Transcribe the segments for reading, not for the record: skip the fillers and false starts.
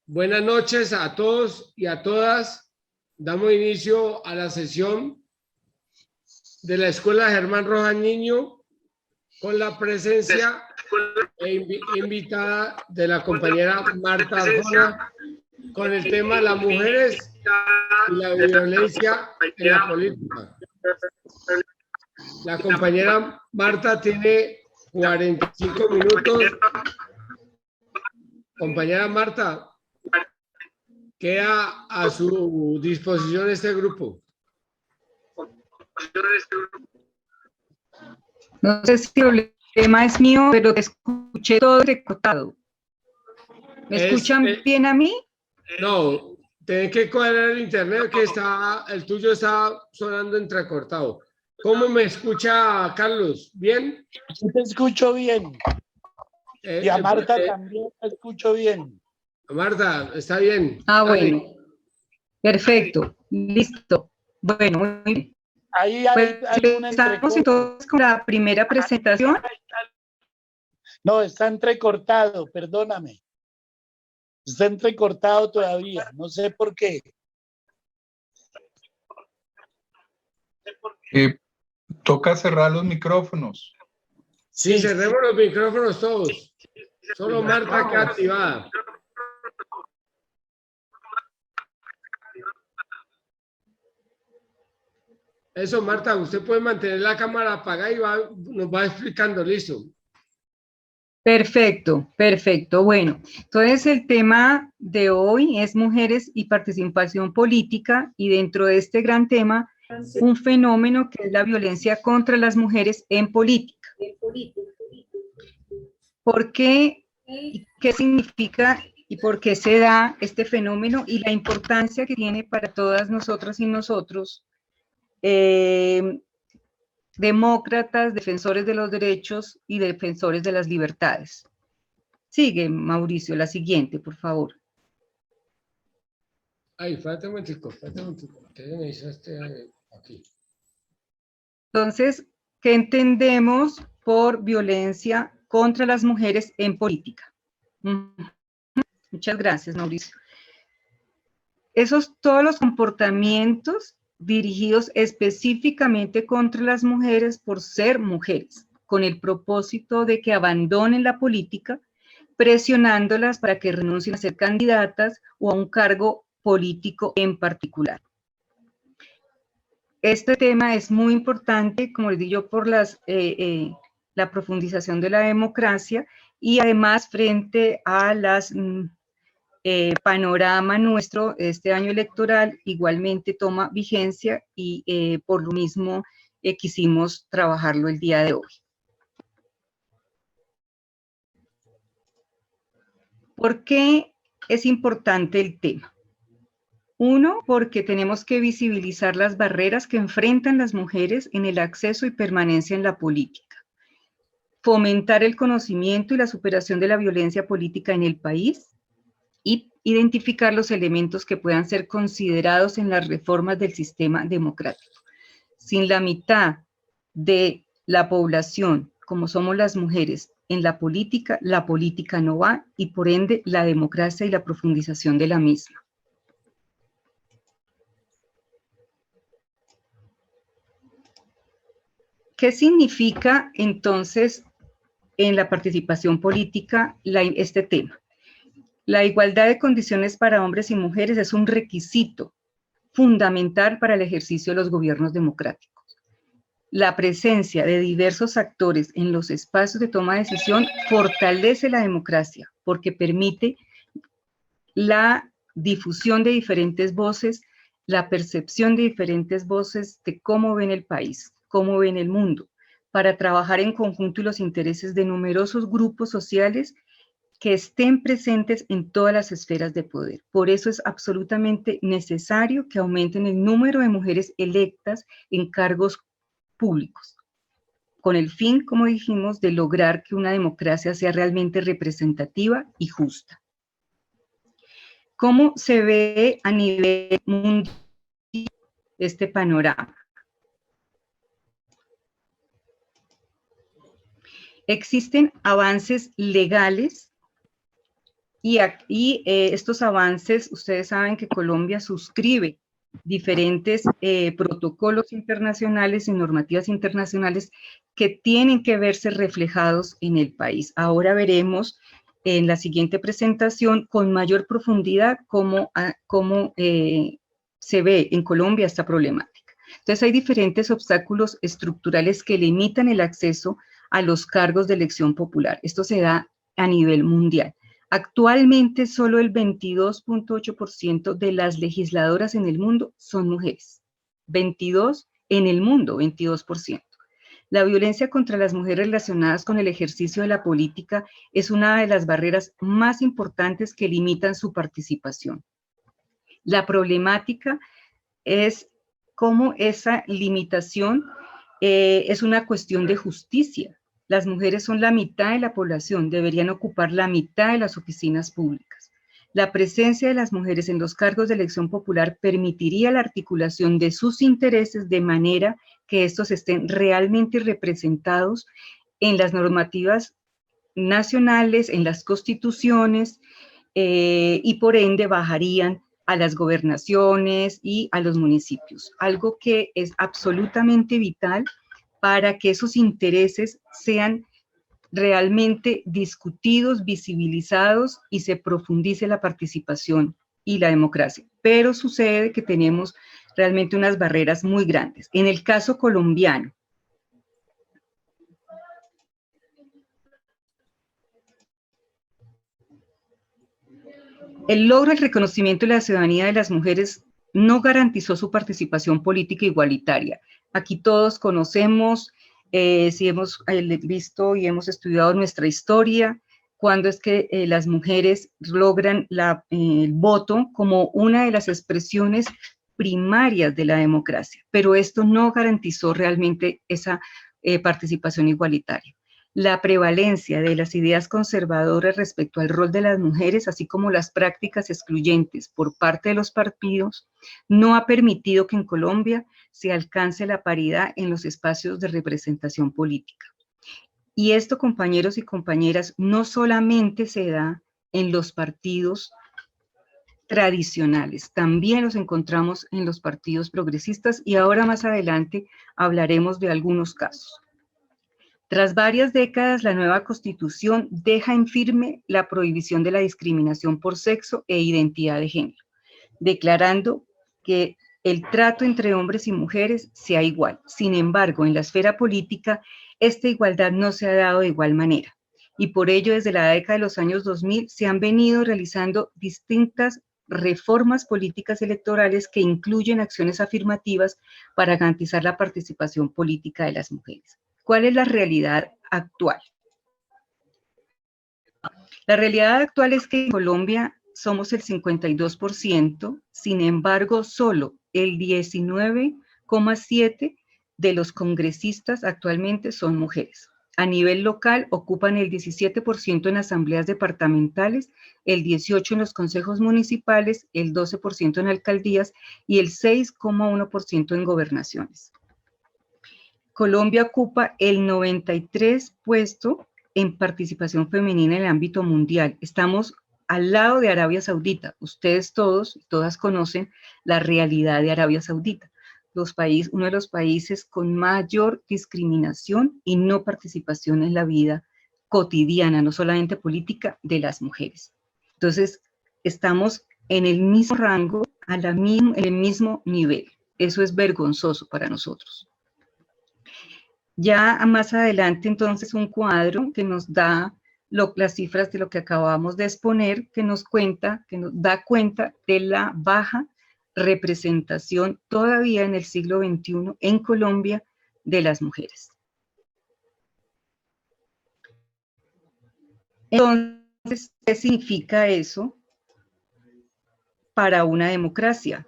Buenas noches a todos y a todas. Damos inicio a la sesión de la Escuela Germán Rojas Niño con la presencia invitada de la compañera Marta Arjona con el tema las mujeres y la violencia en la política. La compañera Marta tiene 45 minutos. Compañera Marta, queda a su disposición este grupo. No sé si el problema es mío, pero te escuché todo recortado. ¿Me escuchan bien a mí? No, tenés que coger el internet que el tuyo está sonando entrecortado. ¿Cómo me escucha Carlos? ¿Bien? Yo te escucho bien. Y a Marta también te escucho bien. Marta, está bien. Ah, bueno. Perfecto. Listo. Bueno, muy bien. Ahí hay algún empezamos entonces con la primera presentación. No, está entrecortado, perdóname. Está entrecortado todavía, no sé por qué. Toca cerrar los micrófonos. Sí, cerremos los micrófonos todos. Solo Marta queda activada. Eso, Marta, usted puede mantener la cámara apagada y nos va explicando, listo. Perfecto, perfecto. Bueno, entonces el tema de hoy es mujeres y participación política, y dentro de este gran tema, un fenómeno que es la violencia contra las mujeres en política. ¿Por qué? ¿Qué significa y por qué se da este fenómeno y la importancia que tiene para todas nosotras y nosotros, demócratas, defensores de los derechos y defensores de las libertades? Sigue, Mauricio, la siguiente, por favor. Ay, falta un momentico. Aquí. Entonces, ¿qué entendemos por violencia contra las mujeres en política? Muchas gracias, Mauricio. Todos los comportamientos dirigidos específicamente contra las mujeres por ser mujeres, con el propósito de que abandonen la política, presionándolas para que renuncien a ser candidatas o a un cargo político en particular. Este tema es muy importante, como les digo, por la profundización de la democracia, y además frente a las panorama nuestro este año electoral igualmente toma vigencia, y por lo mismo quisimos trabajarlo el día de hoy. ¿Por qué es importante el tema? Uno, porque tenemos que visibilizar las barreras que enfrentan las mujeres en el acceso y permanencia en la política. Fomentar el conocimiento y la superación de la violencia política en el país, y identificar los elementos que puedan ser considerados en las reformas del sistema democrático. Sin la mitad de la población, como somos las mujeres, en la política no va, y por ende la democracia y la profundización de la misma. ¿Qué significa entonces en la participación política este tema? La igualdad de condiciones para hombres y mujeres es un requisito fundamental para el ejercicio de los gobiernos democráticos. La presencia de diversos actores en los espacios de toma de decisión fortalece la democracia, porque permite la difusión de diferentes voces, la percepción de diferentes voces de cómo ven el país, cómo ven el mundo, para trabajar en conjunto y los intereses de numerosos grupos sociales que estén presentes en todas las esferas de poder. Por eso es absolutamente necesario que aumenten el número de mujeres electas en cargos públicos, con el fin, como dijimos, de lograr que una democracia sea realmente representativa y justa. ¿Cómo se ve a nivel mundial este panorama? Existen avances legales Estos avances, ustedes saben que Colombia suscribe diferentes protocolos internacionales y normativas internacionales que tienen que verse reflejados en el país. Ahora veremos en la siguiente presentación con mayor profundidad cómo se ve en Colombia esta problemática. Entonces hay diferentes obstáculos estructurales que limitan el acceso a los cargos de elección popular. Esto se da a nivel mundial. Actualmente solo el 22.8% de las legisladoras en el mundo son mujeres. 22 en el mundo, 22%. La violencia contra las mujeres relacionadas con el ejercicio de la política es una de las barreras más importantes que limitan su participación. La problemática es cómo esa limitación es una cuestión de justicia. Las mujeres son la mitad de la población, deberían ocupar la mitad de las oficinas públicas. La presencia de las mujeres en los cargos de elección popular permitiría la articulación de sus intereses de manera que estos estén realmente representados en las normativas nacionales, en las constituciones, y por ende bajarían a las gobernaciones y a los municipios. Algo que es absolutamente vital para que esos intereses sean realmente discutidos, visibilizados y se profundice la participación y la democracia. Pero sucede que tenemos realmente unas barreras muy grandes. En el caso colombiano, el logro del reconocimiento de la ciudadanía de las mujeres no garantizó su participación política igualitaria. Aquí todos conocemos, si hemos visto y hemos estudiado nuestra historia, cuando es que las mujeres logran el voto como una de las expresiones primarias de la democracia, pero esto no garantizó realmente esa participación igualitaria. La prevalencia de las ideas conservadoras respecto al rol de las mujeres, así como las prácticas excluyentes por parte de los partidos, no ha permitido que en Colombia se alcance la paridad en los espacios de representación política. Y esto, compañeros y compañeras, no solamente se da en los partidos tradicionales, también los encontramos en los partidos progresistas y ahora más adelante hablaremos de algunos casos. Tras varias décadas, la nueva Constitución deja en firme la prohibición de la discriminación por sexo e identidad de género, declarando que el trato entre hombres y mujeres sea igual. Sin embargo, en la esfera política, esta igualdad no se ha dado de igual manera. Y por ello, desde la década de los años 2000, se han venido realizando distintas reformas políticas electorales que incluyen acciones afirmativas para garantizar la participación política de las mujeres. ¿Cuál es la realidad actual? La realidad actual es que en Colombia somos el 52%, sin embargo, solo el 19,7% de los congresistas actualmente son mujeres. A nivel local ocupan el 17% en asambleas departamentales, el 18% en los consejos municipales, el 12% en alcaldías y el 6,1% en gobernaciones. Colombia ocupa el 93 puesto en participación femenina en el ámbito mundial. Estamos al lado de Arabia Saudita. Ustedes todos y todas conocen la realidad de Arabia Saudita. Uno de los países con mayor discriminación y no participación en la vida cotidiana, no solamente política, de las mujeres. Entonces, estamos en el mismo rango, en el mismo nivel. Eso es vergonzoso para nosotros. Ya más adelante, entonces, un cuadro que nos da las cifras de lo que acabamos de exponer, que nos da cuenta de la baja representación todavía en el siglo XXI en Colombia de las mujeres. Entonces, ¿qué significa eso para una democracia?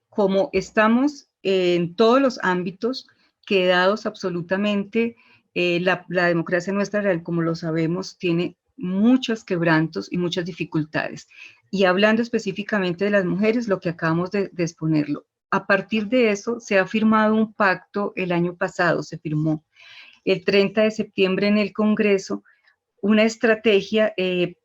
Como estamos en todos los ámbitos quedados absolutamente, la democracia nuestra, como lo sabemos, tiene muchos quebrantos y muchas dificultades. Y hablando específicamente de las mujeres, lo que acabamos de exponerlo. A partir de eso, se ha firmado un pacto el año pasado, se firmó el 30 de septiembre en el Congreso, una estrategia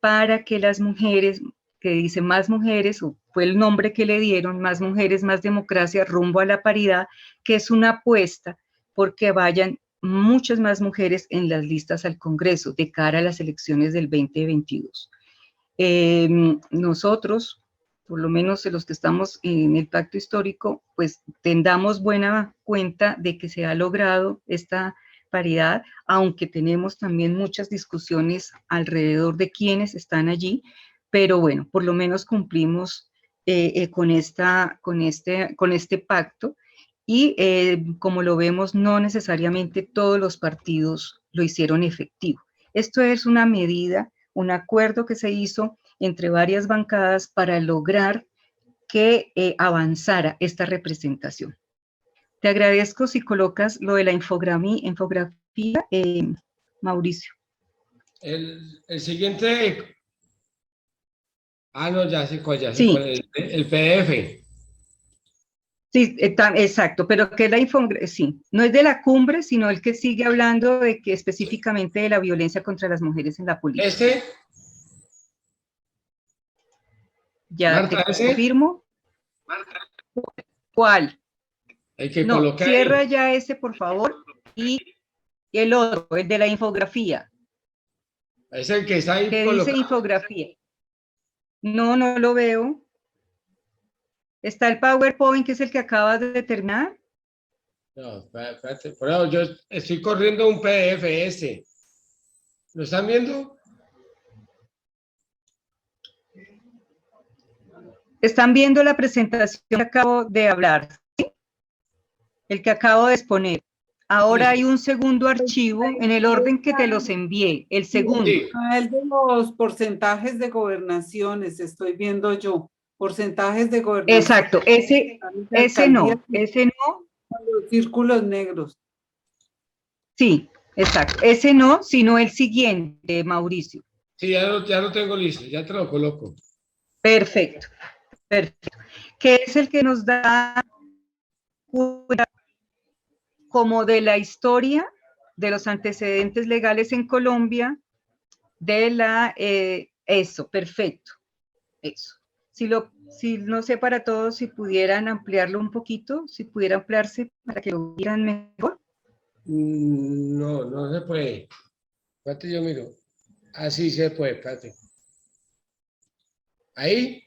para que las mujeres, que dice más mujeres, o fue el nombre que le dieron, más mujeres, más democracia, rumbo a la paridad, que es una apuesta porque vayan muchas más mujeres en las listas al Congreso de cara a las elecciones del 2022. Nosotros, por lo menos los que estamos en el pacto histórico, pues tendamos buena cuenta de que se ha logrado esta paridad, aunque tenemos también muchas discusiones alrededor de quiénes están allí, pero bueno, por lo menos cumplimos con este pacto y como lo vemos, no necesariamente todos los partidos lo hicieron efectivo. Esto es una medida, un acuerdo que se hizo entre varias bancadas para lograr que avanzara esta representación. Te agradezco si colocas lo de la infografía, Mauricio. El siguiente... Ah, no, ya sé cuál, el PDF. Sí, exacto, pero que la infografía, sí, no es de la cumbre, sino el que sigue hablando de que específicamente de la violencia contra las mujeres en la política. ¿Este? Ya Marta, te confirmo. ¿Cuál? El que no, coloqué cierra ahí. Ya ese, por favor, y el otro, el de la infografía. Es el que está ahí ¿Qué colocado. dice infografía? No, no lo veo. ¿Está el PowerPoint, que es el que acabas de terminar? No, espérate. Pero yo estoy corriendo un PDF ese. ¿Lo están viendo? Están viendo la presentación que acabo de hablar, ¿sí? El que acabo de exponer. Ahora hay un segundo archivo en el orden que te los envié, el segundo. Sí. El de los porcentajes de gobernaciones, estoy viendo yo. Porcentajes de gobernaciones. Exacto, ese no. Los círculos negros. Sí, exacto. Ese no, sino el siguiente, Mauricio. Sí, ya lo tengo listo, ya te lo coloco. Perfecto, perfecto. Que es el que nos da como de la historia, de los antecedentes legales en Colombia, de la, eso, perfecto, eso. Si no sé para todos, si pudieran ampliarlo un poquito, si pudiera ampliarse para que lo vieran mejor. No, no se puede. Espérate, yo miro. Así se puede, espérate. ¿Ahí?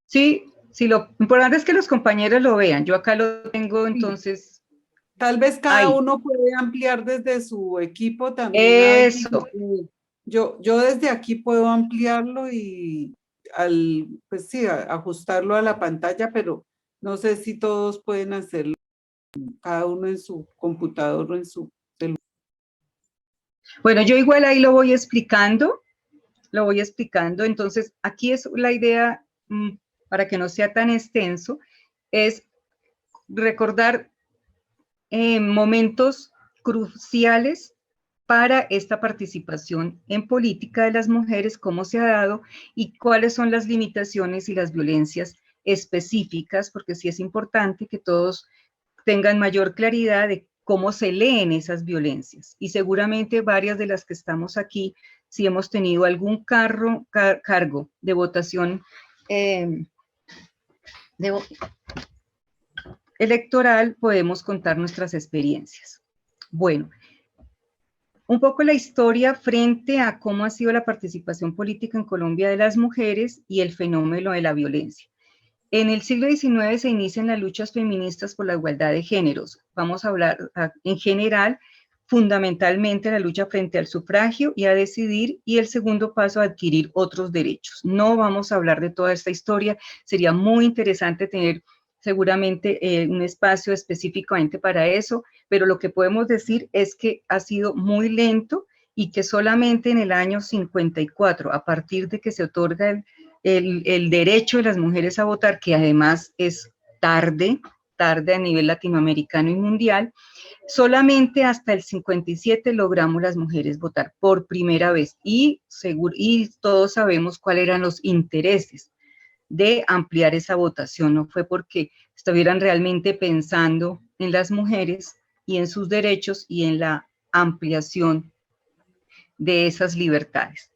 Sí, lo importante es que los compañeros lo vean. Yo acá lo tengo, entonces. Tal vez cada ahí. uno puede ampliar desde su equipo también. Eso. Yo desde aquí puedo ampliarlo y pues sí, ajustarlo a la pantalla, pero no sé si todos pueden hacerlo, cada uno en su computador o en su celular. Bueno, yo igual ahí lo voy explicando. Entonces, aquí es la idea, para que no sea tan extenso, es recordar momentos cruciales para esta participación en política de las mujeres, cómo se ha dado y cuáles son las limitaciones y las violencias específicas, porque sí es importante que todos tengan mayor claridad de cómo se leen esas violencias. Y seguramente varias de las que estamos aquí, si hemos tenido algún cargo de votación electoral, podemos contar nuestras experiencias. Bueno, un poco la historia frente a cómo ha sido la participación política en Colombia de las mujeres y el fenómeno de la violencia. En el siglo XIX se inician las luchas feministas por la igualdad de géneros. Vamos a hablar en general, fundamentalmente la lucha frente al sufragio y a decidir, y el segundo paso a adquirir otros derechos. No vamos a hablar de toda esta historia, sería muy interesante tener seguramente un espacio específicamente para eso, pero lo que podemos decir es que ha sido muy lento y que solamente en el año 54, a partir de que se otorga el derecho de las mujeres a votar, que además es tarde a nivel latinoamericano y mundial, solamente hasta el 57 logramos las mujeres votar por primera vez y todos sabemos cuáles eran los intereses de ampliar esa votación. No fue porque estuvieran realmente pensando en las mujeres y en sus derechos y en la ampliación de esas libertades.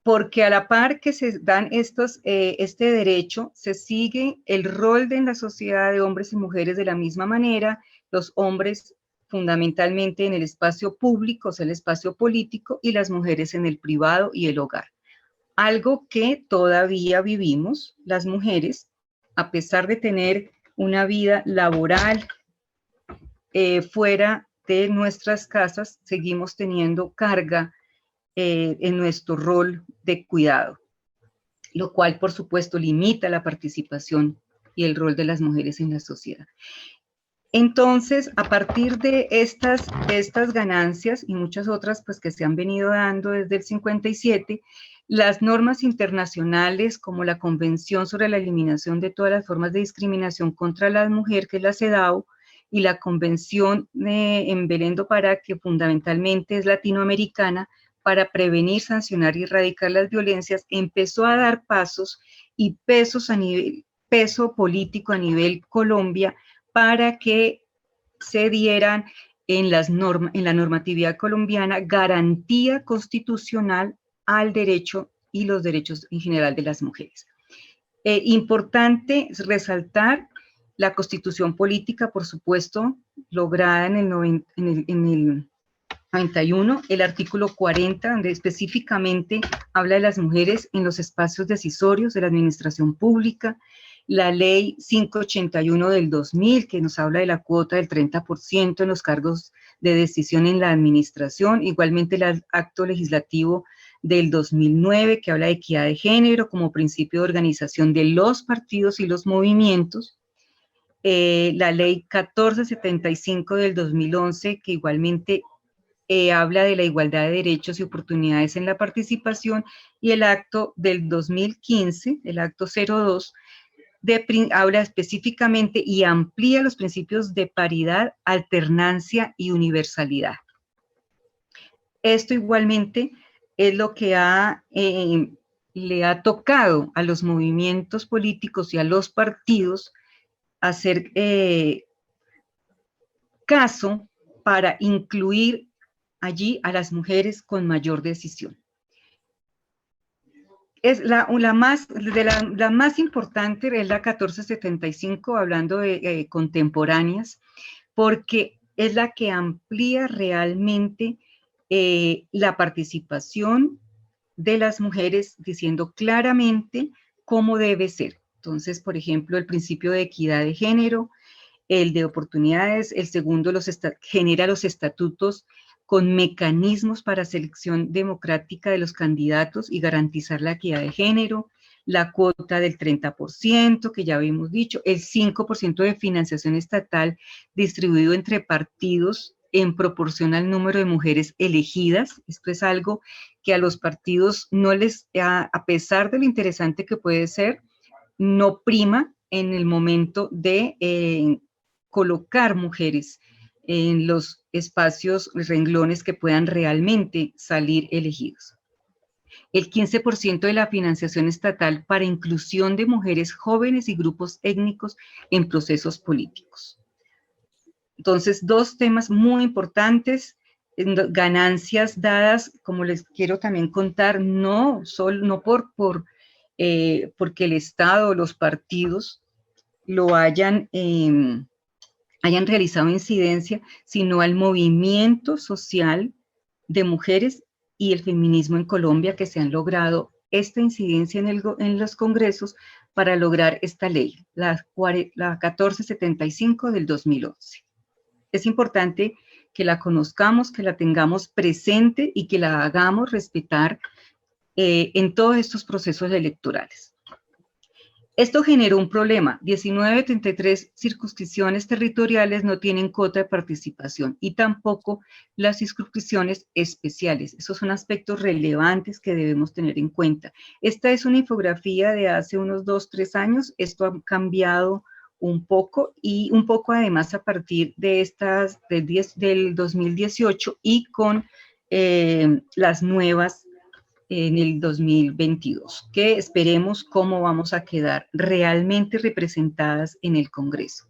Porque a la par que se dan este derecho, se sigue el rol en la sociedad de hombres y mujeres de la misma manera, los hombres fundamentalmente en el espacio público, o sea, el espacio político, y las mujeres en el privado y el hogar. Algo que todavía vivimos las mujeres, a pesar de tener una vida laboral fuera de nuestras casas, seguimos teniendo carga en nuestro rol de cuidado, lo cual por supuesto limita la participación y el rol de las mujeres en la sociedad. Entonces, a partir de estas ganancias y muchas otras pues, que se han venido dando desde el 57, las normas internacionales como la Convención sobre la Eliminación de todas las formas de discriminación contra la mujer, que es la CEDAW, y la Convención en Belén do Pará, que fundamentalmente es latinoamericana, para prevenir, sancionar y erradicar las violencias, empezó a dar pasos y peso político a nivel Colombia para que se dieran en la normatividad colombiana garantía constitucional al derecho y los derechos en general de las mujeres. Importante resaltar la constitución política, por supuesto, lograda en el 91, el artículo 40, donde específicamente habla de las mujeres en los espacios decisorios de la administración pública, la ley 581 del 2000, que nos habla de la cuota del 30% en los cargos de decisión en la administración, igualmente el acto legislativo del 2009, que habla de equidad de género como principio de organización de los partidos y los movimientos, la ley 1475 del 2011, que igualmente habla de la igualdad de derechos y oportunidades en la participación, y el acto del 2015, el acto 02, habla específicamente y amplía los principios de paridad, alternancia y universalidad. Esto igualmente es lo que le ha tocado a los movimientos políticos y a los partidos hacer caso para incluir allí a las mujeres con mayor decisión. Es la más importante es la 1475, hablando de contemporáneas, porque es la que amplía realmente la participación de las mujeres, diciendo claramente cómo debe ser. Entonces, por ejemplo, el principio de equidad de género, el de oportunidades, el segundo genera los estatutos con mecanismos para selección democrática de los candidatos y garantizar la equidad de género, la cuota del 30%, que ya habíamos dicho, el 5% de financiación estatal distribuido entre partidos en proporción al número de mujeres elegidas. Esto es algo que a los partidos no les, a pesar de lo interesante que puede ser, no prima en el momento de colocar mujeres en los espacios, renglones que puedan realmente salir elegidos. El 15% de la financiación estatal para inclusión de mujeres jóvenes y grupos étnicos en procesos políticos. Entonces, dos temas muy importantes, ganancias dadas, como les quiero también contar, no porque el Estado o los partidos lo hayan realizado incidencia, sino al movimiento social de mujeres y el feminismo en Colombia, que se han logrado esta incidencia en los congresos para lograr esta ley, la 1475 del 2011. Es importante que la conozcamos, que la tengamos presente y que la hagamos respetar en todos estos procesos electorales. Esto generó un problema. 19 de 33 circunscripciones territoriales no tienen cuota de participación y tampoco las circunscripciones especiales. Esos son aspectos relevantes que debemos tener en cuenta. Esta es una infografía de hace unos 2-3 años. Esto ha cambiado un poco y un poco además a partir de del 2018 y con las nuevas en el 2022, que esperemos cómo vamos a quedar realmente representadas en el Congreso.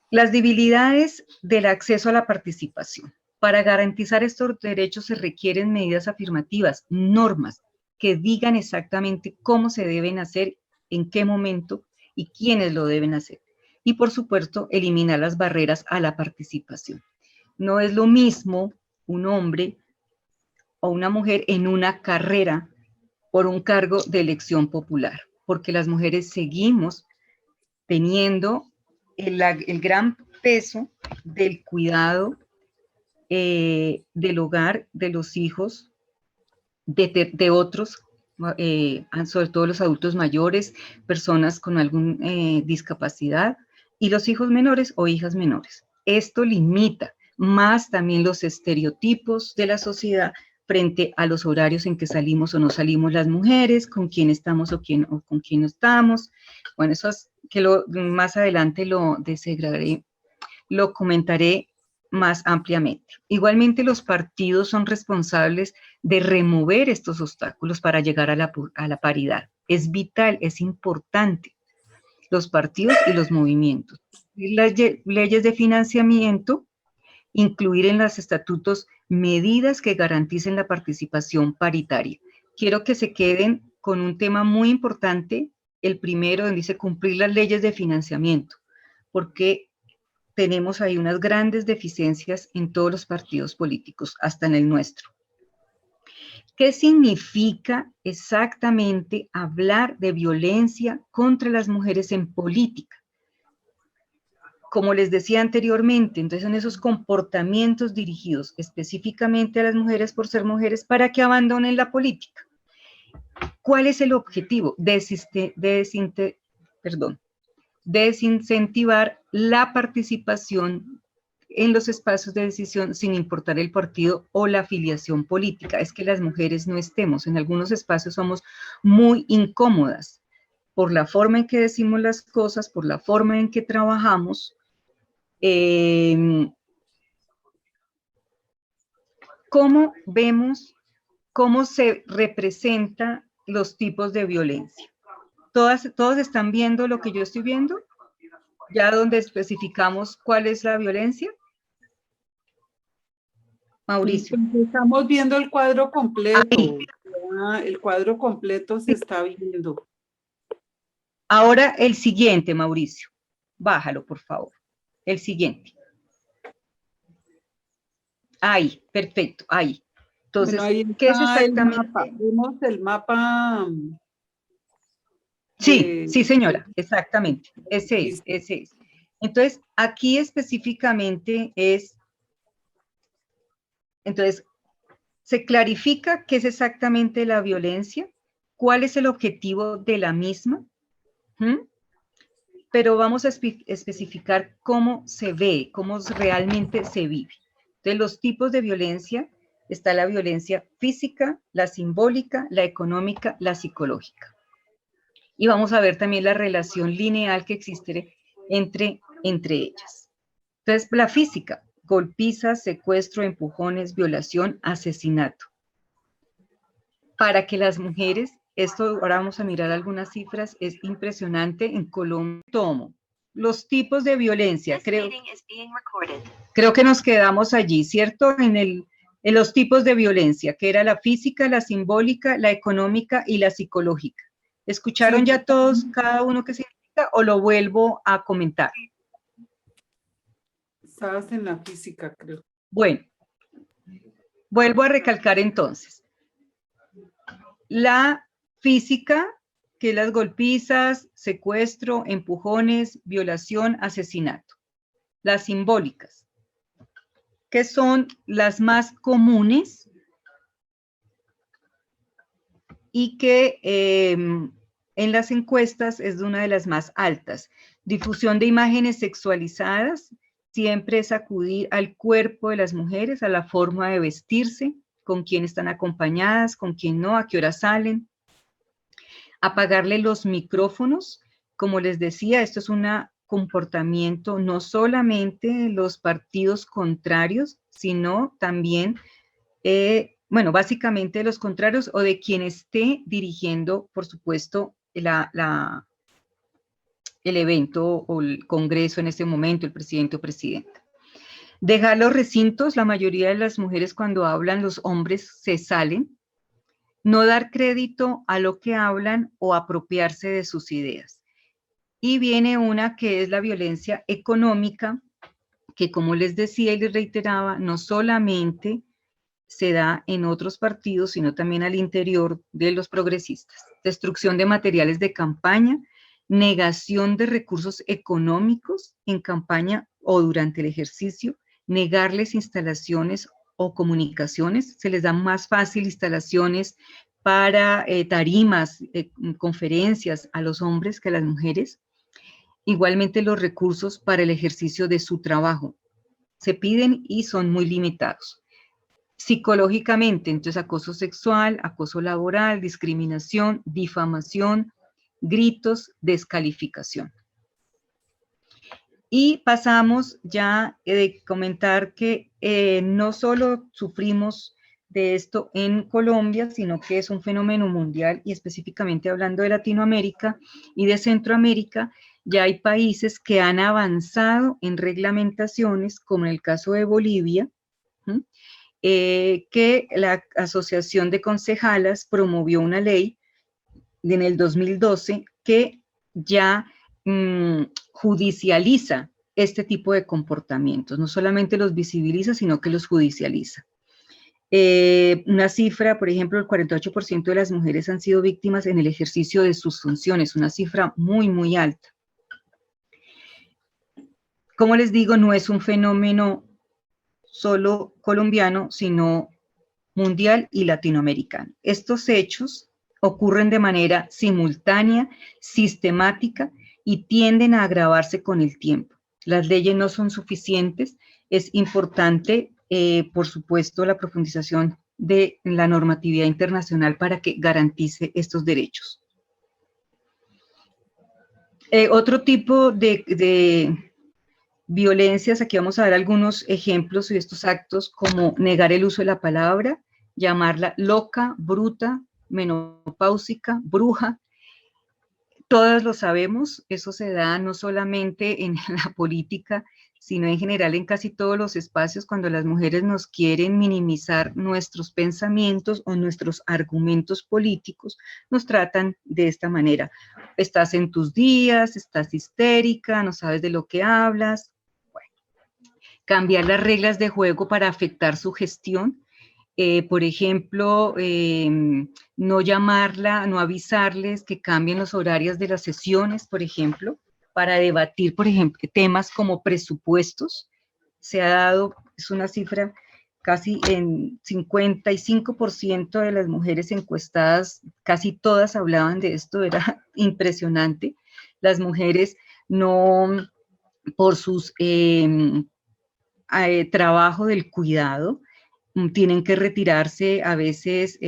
Las debilidades del acceso a la participación. Para garantizar estos derechos se requieren medidas afirmativas, normas que digan exactamente cómo se deben hacer, en qué momento y quiénes lo deben hacer. Y por supuesto, eliminar las barreras a la participación. No es lo mismo un hombre o una mujer en una carrera por un cargo de elección popular, porque las mujeres seguimos teniendo el gran peso del cuidado del hogar, de los hijos, de otros, sobre todo los adultos mayores, personas con alguna discapacidad, y los hijos menores o hijas menores. Esto limita más también los estereotipos de la sociedad frente a los horarios en que salimos o no salimos las mujeres, con quién estamos o con quién no estamos. Bueno, eso es que más adelante lo desagregaré, lo comentaré más ampliamente. Igualmente, los partidos son responsables de remover estos obstáculos para llegar a la paridad. Es vital, es importante, los partidos y los movimientos. Las leyes de financiamiento, incluir en los estatutos medidas que garanticen la participación paritaria. Quiero que se queden con un tema muy importante, el primero, donde dice cumplir las leyes de financiamiento, porque tenemos ahí unas grandes deficiencias en todos los partidos políticos, hasta en el nuestro. ¿Qué significa exactamente hablar de violencia contra las mujeres en política? Como les decía anteriormente, entonces son esos comportamientos dirigidos específicamente a las mujeres por ser mujeres para que abandonen la política. ¿Cuál es el objetivo? Desincentivar la participación en los espacios de decisión sin importar el partido o la afiliación política. Es que las mujeres no estemos. En algunos espacios somos muy incómodas por la forma en que decimos las cosas, por la forma en que trabajamos. ¿Cómo vemos, cómo se representan los tipos de violencia? ¿Todos están viendo lo que yo estoy viendo? Ya donde especificamos cuál es la violencia. Mauricio. Estamos viendo el cuadro completo. El cuadro completo se está viendo. Ahora el siguiente, Mauricio. Bájalo, por favor. El siguiente. Ahí, perfecto, ahí. Entonces, bueno, ahí ¿qué es exactamente? El mapa. Vimos el mapa. Sí, sí, señora, exactamente. Ese es. Entonces, aquí específicamente entonces, se clarifica qué es exactamente la violencia, cuál es el objetivo de la misma, pero vamos a especificar cómo se ve, cómo realmente se vive. Entonces, los tipos de violencia, está la violencia física, la simbólica, la económica, la psicológica. Y vamos a ver también la relación lineal que existe entre ellas. Entonces, la física, golpizas, secuestro, empujones, violación, asesinato. Para que las mujeres, esto ahora vamos a mirar algunas cifras, es impresionante. En Colombia, tomo los tipos de violencia, creo que nos quedamos allí, ¿cierto? En los tipos de violencia, que era la física, la simbólica, la económica y la psicológica. ¿Escucharon ya todos, cada uno qué significa, o lo vuelvo a comentar? Estabas en la física, creo. Bueno, vuelvo a recalcar entonces. La física, que es las golpizas, secuestro, empujones, violación, asesinato. Las simbólicas, que son las más comunes y que en las encuestas es una de las más altas. Difusión de imágenes sexualizadas, siempre es acudir al cuerpo de las mujeres, a la forma de vestirse, con quién están acompañadas, con quién no, a qué hora salen. Apagarle los micrófonos, como les decía, esto es un comportamiento no solamente de los partidos contrarios, sino también, bueno, básicamente de los contrarios o de quien esté dirigiendo, por supuesto, el evento o el congreso en este momento, el presidente o presidenta. Dejar los recintos, la mayoría de las mujeres cuando hablan, los hombres se salen. No dar crédito a lo que hablan o apropiarse de sus ideas. Y viene una que es la violencia económica, que como les decía y les reiteraba, no solamente se da en otros partidos, sino también al interior de los progresistas. Destrucción de materiales de campaña, negación de recursos económicos en campaña o durante el ejercicio, negarles instalaciones o comunicaciones, se les da más fácil instalaciones para tarimas, conferencias a los hombres que a las mujeres. Igualmente los recursos para el ejercicio de su trabajo se piden y son muy limitados. Psicológicamente, entonces acoso sexual, acoso laboral, discriminación, difamación, gritos, descalificación. Y pasamos ya de comentar que no solo sufrimos de esto en Colombia, sino que es un fenómeno mundial y específicamente hablando de Latinoamérica y de Centroamérica, ya hay países que han avanzado en reglamentaciones, como en el caso de Bolivia, que la Asociación de Concejalas promovió una ley en el 2012 que ya judicializa este tipo de comportamientos, no solamente los visibiliza, sino que los judicializa. Una cifra, por ejemplo, el 48% de las mujeres han sido víctimas en el ejercicio de sus funciones, una cifra muy, muy alta. Como les digo, no es un fenómeno solo colombiano, sino mundial y latinoamericano. Estos hechos ocurren de manera simultánea, sistemática y tienden a agravarse con el tiempo. Las leyes no son suficientes, es importante, por supuesto, la profundización de la normatividad internacional para que garantice estos derechos. Otro tipo de violencias, aquí vamos a ver algunos ejemplos de estos actos, como negar el uso de la palabra, llamarla loca, bruta, menopáusica, bruja. Todas lo sabemos, eso se da no solamente en la política, sino en general en casi todos los espacios cuando las mujeres nos quieren minimizar nuestros pensamientos o nuestros argumentos políticos, nos tratan de esta manera. Estás en tus días, estás histérica, no sabes de lo que hablas. Bueno, cambiar las reglas de juego para afectar su gestión. Por ejemplo, no llamarla, no avisarles que cambien los horarios de las sesiones, por ejemplo, para debatir, por ejemplo, temas como presupuestos. Se ha dado, es una cifra, casi en 55% de las mujeres encuestadas, casi todas hablaban de esto, era impresionante. Las mujeres no, por sus trabajo del cuidado, tienen que retirarse a veces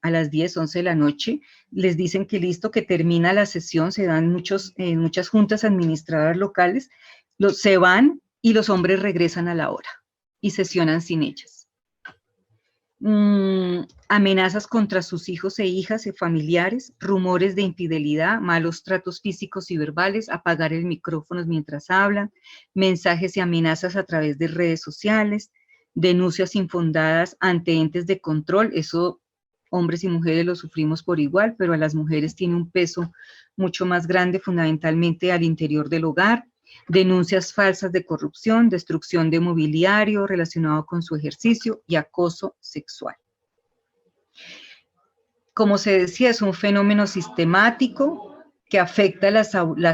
a las 10, 11 de la noche, les dicen que listo, que termina la sesión, se dan muchas juntas administradoras locales, se van y los hombres regresan a la hora y sesionan sin ellas. Amenazas contra sus hijos e hijas y familiares, rumores de infidelidad, malos tratos físicos y verbales, apagar el micrófono mientras hablan, mensajes y amenazas a través de redes sociales, denuncias infundadas ante entes de control, eso hombres y mujeres lo sufrimos por igual, pero a las mujeres tiene un peso mucho más grande, fundamentalmente al interior del hogar, denuncias falsas de corrupción, destrucción de mobiliario relacionado con su ejercicio y acoso sexual. Como se decía, es un fenómeno sistemático que afecta la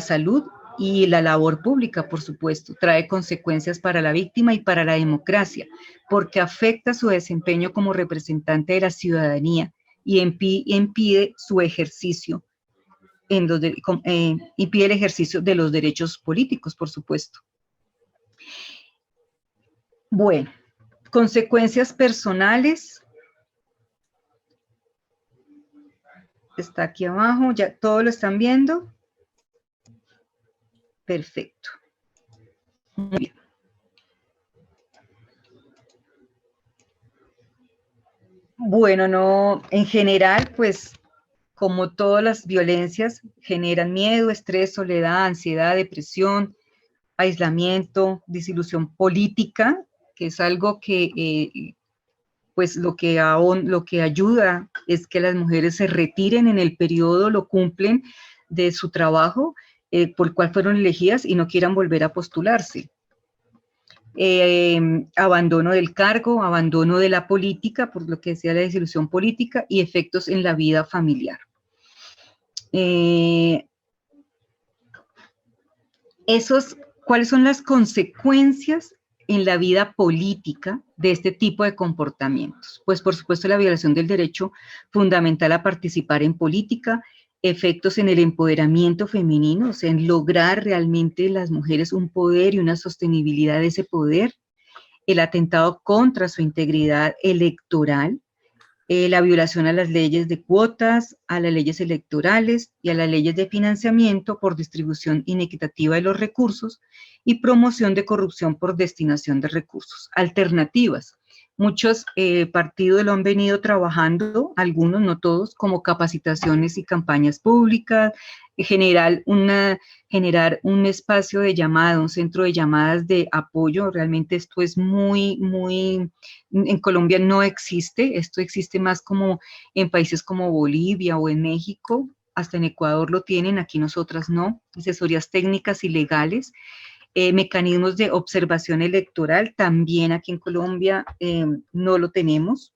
salud y la labor pública, por supuesto, trae consecuencias para la víctima y para la democracia, porque afecta su desempeño como representante de la ciudadanía y impide su ejercicio, impide el ejercicio de los derechos políticos, por supuesto. Bueno, consecuencias personales. Está aquí abajo, ya todo lo están viendo. Perfecto. Muy bien. Bueno, no, en general, pues, como todas las violencias, generan miedo, estrés, soledad, ansiedad, depresión. aislamiento, disilusión política, que es algo que pues lo que ayuda es que las mujeres se retiren en el periodo, lo cumplen de su trabajo por el cual fueron elegidas y no quieran volver a postularse. Abandono del cargo, abandono de la política, por lo que decía la desilusión política, y efectos en la vida familiar. ¿Cuáles son las consecuencias en la vida política de este tipo de comportamientos? Pues por supuesto la violación del derecho fundamental a participar en política, efectos en el empoderamiento femenino, o sea, en lograr realmente las mujeres un poder y una sostenibilidad de ese poder, el atentado contra su integridad electoral, la violación a las leyes de cuotas, a las leyes electorales y a las leyes de financiamiento por distribución inequitativa de los recursos y promoción de corrupción por destinación de recursos. Alternativas. Muchos partidos lo han venido trabajando, algunos, no todos, como capacitaciones y campañas públicas, generar un espacio de llamada, un centro de llamadas de apoyo. Realmente esto es en Colombia no existe, esto existe más como en países como Bolivia o en México, hasta en Ecuador lo tienen, aquí nosotras no, asesorías técnicas y legales. Mecanismos de observación electoral, también aquí en Colombia no lo tenemos,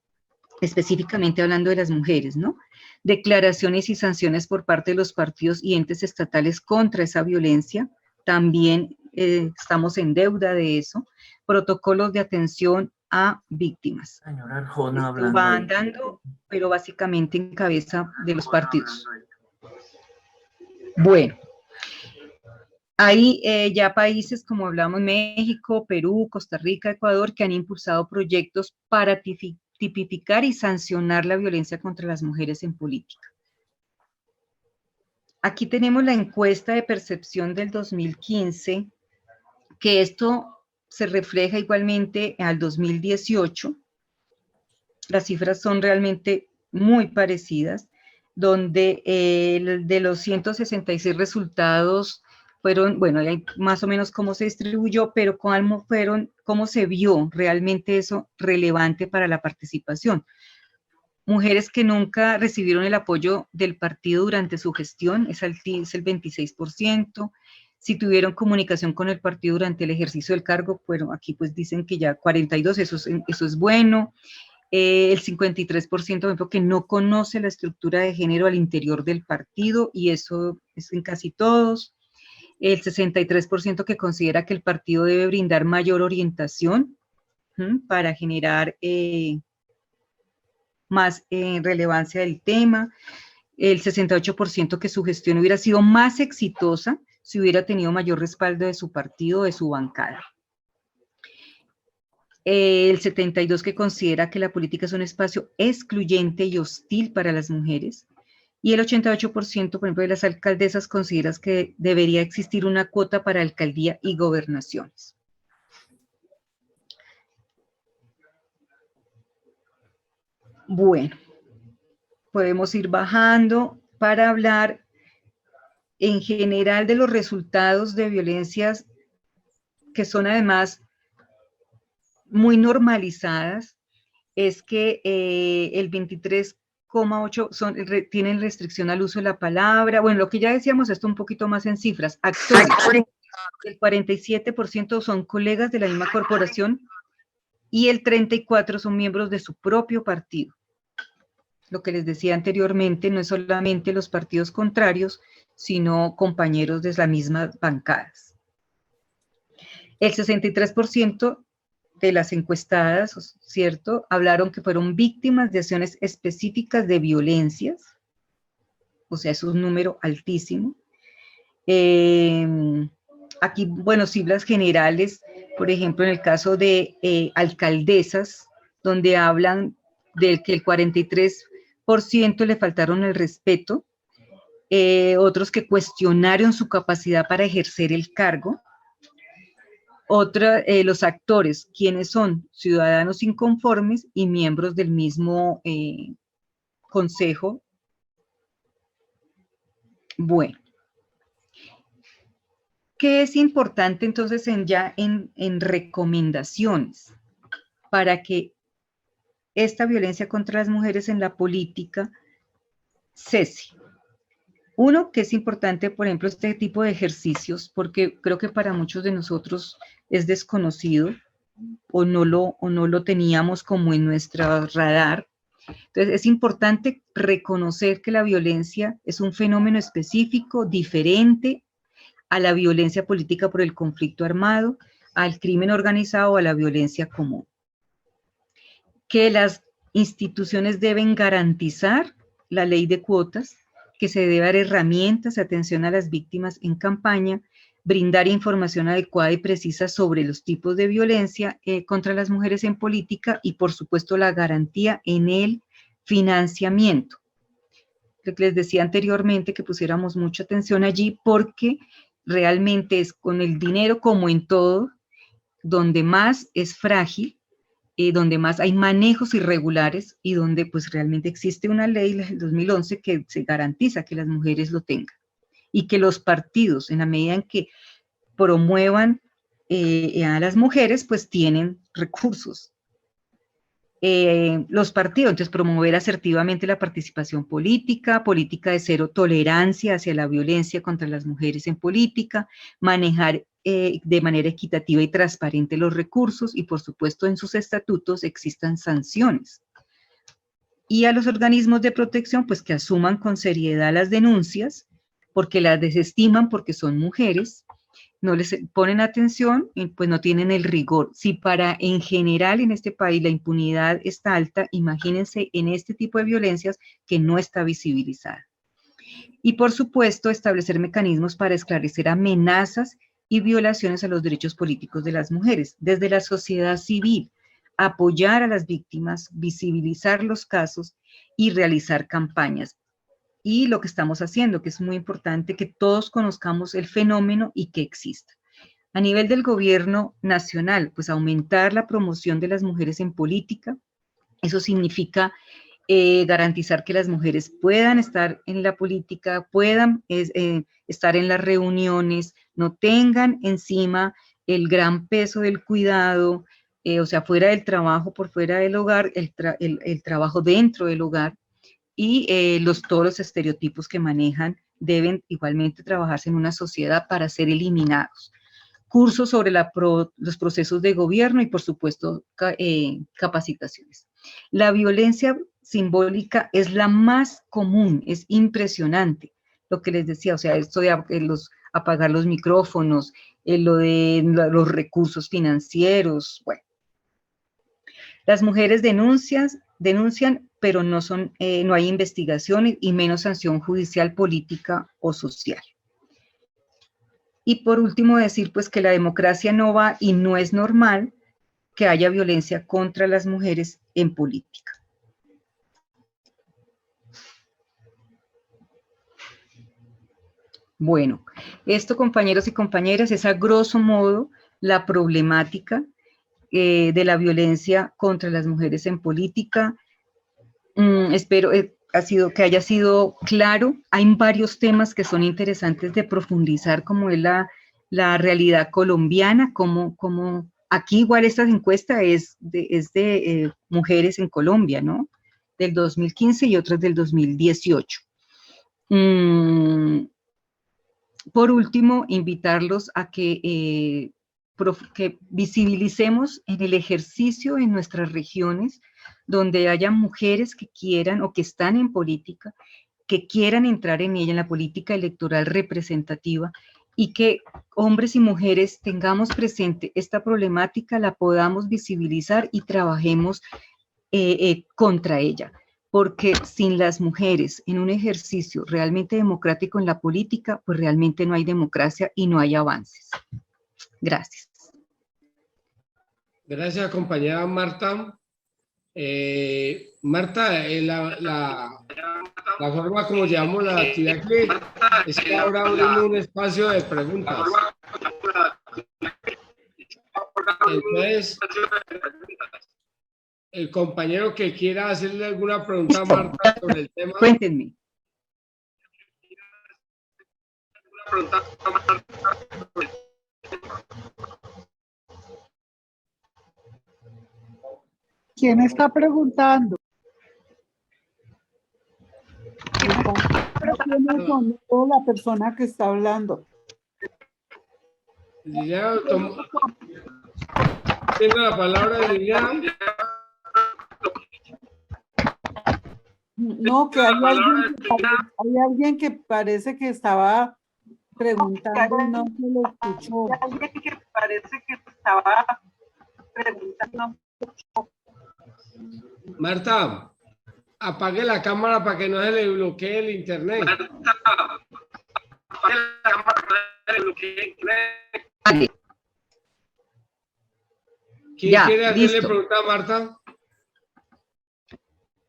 específicamente hablando de las mujeres, ¿no? Declaraciones y sanciones por parte de los partidos y entes estatales contra esa violencia, también estamos en deuda de eso. Protocolos de atención a víctimas. Señora Arjona, esto va andando, pero básicamente en cabeza de los partidos. Bueno. Hay ya países como hablamos, México, Perú, Costa Rica, Ecuador, que han impulsado proyectos para tipificar y sancionar la violencia contra las mujeres en política. Aquí tenemos la encuesta de percepción del 2015, que esto se refleja igualmente al 2018. Las cifras son realmente muy parecidas, donde de los 166 resultados fueron, bueno, hay más o menos cómo se distribuyó, pero cómo se vio realmente eso relevante para la participación. Mujeres que nunca recibieron el apoyo del partido durante su gestión, es el 26%. Si tuvieron comunicación con el partido durante el ejercicio del cargo, bueno, aquí pues dicen que ya 42, eso es bueno. El 53%, por ejemplo, que no conoce la estructura de género al interior del partido, y eso es en casi todos. El 63% que considera que el partido debe brindar mayor orientación para generar más relevancia del tema. El 68% que su gestión hubiera sido más exitosa si hubiera tenido mayor respaldo de su partido o de su bancada. El 72% que considera que la política es un espacio excluyente y hostil para las mujeres. Y el 88%, por ejemplo, de las alcaldesas considera que debería existir una cuota para alcaldía y gobernaciones. Bueno, podemos ir bajando para hablar en general de los resultados de violencias que son además muy normalizadas. Es que el 23,8% tienen restricción al uso de la palabra. Bueno, lo que ya decíamos, esto un poquito más en cifras. Actores, el 47% son colegas de la misma corporación y el 34% son miembros de su propio partido. Lo que les decía anteriormente, no es solamente los partidos contrarios, sino compañeros de las mismas bancadas. El 63% de las encuestadas, ¿cierto?, hablaron que fueron víctimas de acciones específicas de violencias, o sea, es un número altísimo. Aquí, bueno, cifras generales, por ejemplo, en el caso de alcaldesas, donde hablan de que el 43% le faltaron el respeto, otros que cuestionaron su capacidad para ejercer el cargo. Los actores, quienes son ciudadanos inconformes y miembros del mismo consejo. Bueno, ¿Qué es importante entonces en recomendaciones para que esta violencia contra las mujeres en la política cese? Uno, que es importante, por ejemplo, este tipo de ejercicios, porque creo que para muchos de nosotros es desconocido o no lo teníamos como en nuestro radar. Entonces, es importante reconocer que la violencia es un fenómeno específico, diferente a la violencia política por el conflicto armado, al crimen organizado o a la violencia común. Que las instituciones deben garantizar la ley de cuotas, que se debe dar herramientas, atención a las víctimas en campaña, brindar información adecuada y precisa sobre los tipos de violencia contra las mujeres en política y, por supuesto, la garantía en el financiamiento. Lo que les decía anteriormente, que pusiéramos mucha atención allí, porque realmente es con el dinero, como en todo, donde más es frágil, donde más hay manejos irregulares y donde pues realmente existe una ley, la del 2011, que se garantiza que las mujeres lo tengan. Y que los partidos, en la medida en que promuevan a las mujeres, pues tienen recursos. Los partidos, entonces, promover asertivamente la participación política, política de cero tolerancia hacia la violencia contra las mujeres en política, manejar de manera equitativa y transparente los recursos y, por supuesto, en sus estatutos existan sanciones. Y a los organismos de protección, pues que asuman con seriedad las denuncias, porque las desestiman porque son mujeres, no les ponen atención, pues no tienen el rigor. Si para en general en este país la impunidad está alta, imagínense en este tipo de violencias que no está visibilizada. Y por supuesto establecer mecanismos para esclarecer amenazas y violaciones a los derechos políticos de las mujeres, desde la sociedad civil, apoyar a las víctimas, visibilizar los casos y realizar campañas. Y lo que estamos haciendo, que es muy importante, que todos conozcamos el fenómeno y que exista. A nivel del gobierno nacional, pues aumentar la promoción de las mujeres en política. Eso significa garantizar que las mujeres puedan estar en la política, puedan estar en las reuniones, no tengan encima el gran peso del cuidado, o sea, fuera del trabajo, por fuera del hogar, el trabajo dentro del hogar, y todos los estereotipos que manejan deben igualmente trabajarse en una sociedad para ser eliminados. Cursos sobre los procesos de gobierno y, por supuesto, capacitaciones. La violencia simbólica es la más común, es impresionante. Lo que les decía, o sea, esto de apagar los micrófonos, lo de los recursos financieros, bueno. Las mujeres denuncian, pero no hay investigación y menos sanción judicial, política o social. Y por último decir pues que la democracia no va y no es normal que haya violencia contra las mujeres en política. Bueno, esto, compañeros y compañeras, es a grosso modo la problemática de la violencia contra las mujeres en política. Espero que haya sido claro. Hay varios temas que son interesantes de profundizar, como es la realidad colombiana, como aquí igual esta encuesta es de mujeres en Colombia, ¿no? Del 2015 y otras del 2018. Por último, invitarlos a que visibilicemos en el ejercicio en nuestras regiones, donde haya mujeres que quieran o que están en política, que quieran entrar en ella, en la política electoral representativa, y que hombres y mujeres tengamos presente esta problemática, la podamos visibilizar y trabajemos contra ella. Porque sin las mujeres en un ejercicio realmente democrático en la política, pues realmente no hay democracia y no hay avances. Gracias. Gracias, compañera Marta. Marta, la forma como llevamos la actividad aquí es que ahora abrimos un espacio de preguntas. Entonces, el compañero que quiera hacerle alguna pregunta a Marta sobre el tema. Cuéntenme. ¿Quién está preguntando? O la persona que está hablando. Liliana, tiene la palabra Liliana. No, que hay alguien que parece que estaba preguntando y no se lo escuchó. Hay alguien que parece que estaba preguntando. Marta, apague la cámara para que no se le bloquee el internet. Apague la cámara para que no se le bloquee el internet. Vale. ¿Quién Ya, quiere hacerle listo. pregunta a Marta?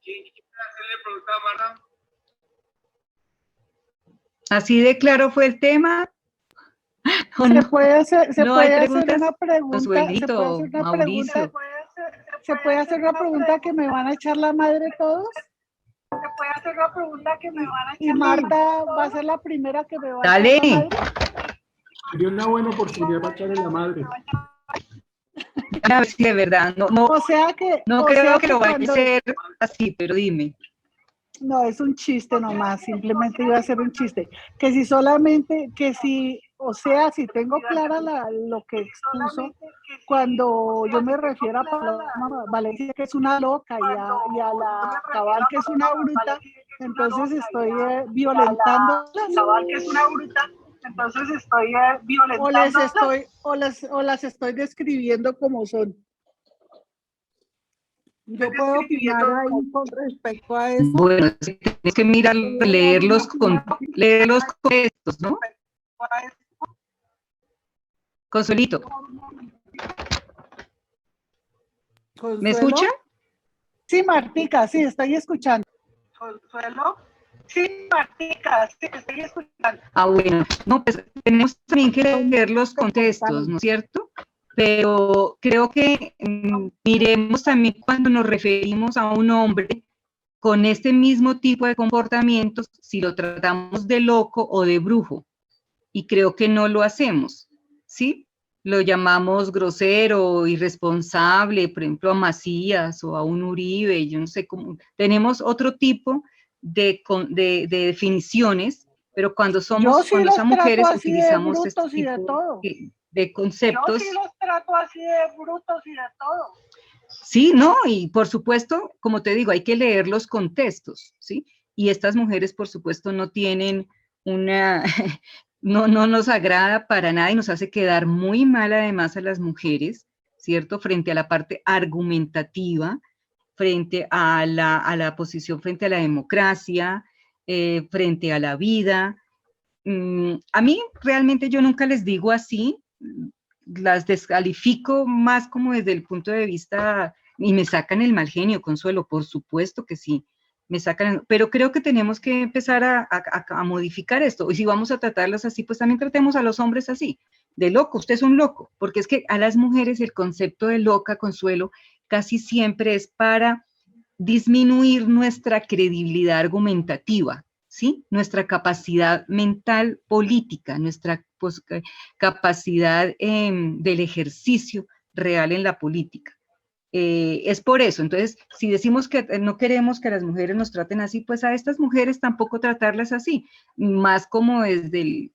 ¿Quién quiere hacerle pregunta a Marta? ¿Así de claro fue el tema? Se puede hacer, ¿No hay una preguntas? pregunta, Consuelito, Mauricio. se puede hacer una pregunta que me van a echar la madre todos. Se puede hacer una pregunta que me van a echar. Y Marta va a ser la primera que me va a Dale. echar la madre. Sería una buena oportunidad para echarle la madre. A ver si de verdad, no O sea que, no o creo sea que lo vaya a cuando- hacer así, pero dime. No, es un chiste nomás, simplemente iba a ser un chiste. Que si solamente, que si, o sea, si tengo clara lo que expuso, cuando yo me refiero a Paloma Valencia, que es una loca, y a la Cabal, que es una bruta, entonces estoy violentando. Cabal, que es una bruta, entonces estoy violentando. O las estoy describiendo como son. Yo puedo opinar ahí con respecto a eso. Bueno, tienes que mirar, leer los contextos, ¿no? Consuelito, ¿me escucha? Sí, Martica, sí, estoy escuchando. Consuelo. Sí, Martica, sí, estoy escuchando. Ah, bueno, no, pues tenemos también que leer los contextos, ¿no es cierto? Pero creo que miremos también cuando nos referimos a un hombre con este mismo tipo de comportamientos, si lo tratamos de loco o de brujo, y creo que no lo hacemos, ¿sí? Lo llamamos grosero, irresponsable, por ejemplo, a Macías o a un Uribe, yo no sé cómo, tenemos otro tipo de definiciones, pero cuando somos, cuando son mujeres utilizamos este tipo de conceptos. Yo sí los trato así de brutos y de todo. Sí, no, y por supuesto, como te digo, hay que leer los contextos, ¿sí? Y estas mujeres, por supuesto, no tienen una, no nos agrada para nada y nos hace quedar muy mal además a las mujeres, ¿cierto? Frente a la parte argumentativa, frente a la posición frente a la democracia, frente a la vida. A mí realmente yo nunca les digo así, las descalifico más como desde el punto de vista, y me sacan el mal genio, Consuelo, por supuesto que sí, me sacan, pero creo que tenemos que empezar a modificar esto, y si vamos a tratarlas así, pues también tratemos a los hombres así, de loco, usted es un loco, porque es que a las mujeres el concepto de loca, Consuelo, casi siempre es para disminuir nuestra credibilidad argumentativa, ¿sí? Nuestra capacidad mental política, nuestra capacidad del ejercicio real en la política. Es por eso, entonces, si decimos que no queremos que las mujeres nos traten así, pues a estas mujeres tampoco tratarlas así, más como desde el,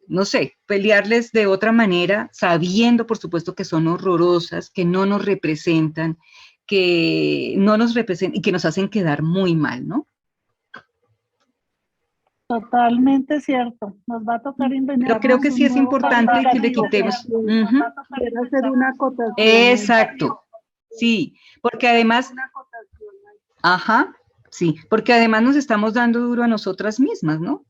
no sé, pelearles de otra manera, sabiendo, por supuesto, que son horrorosas, que no nos representan, que no nos representan y que nos hacen quedar muy mal, ¿no? Totalmente cierto. Nos va a tocar inventar. Pero creo que sí es importante que le quitemos. Quiero hacer una acotación. Exacto. Sí, porque además. Ajá, sí, porque además nos estamos dando duro a nosotras mismas, ¿no?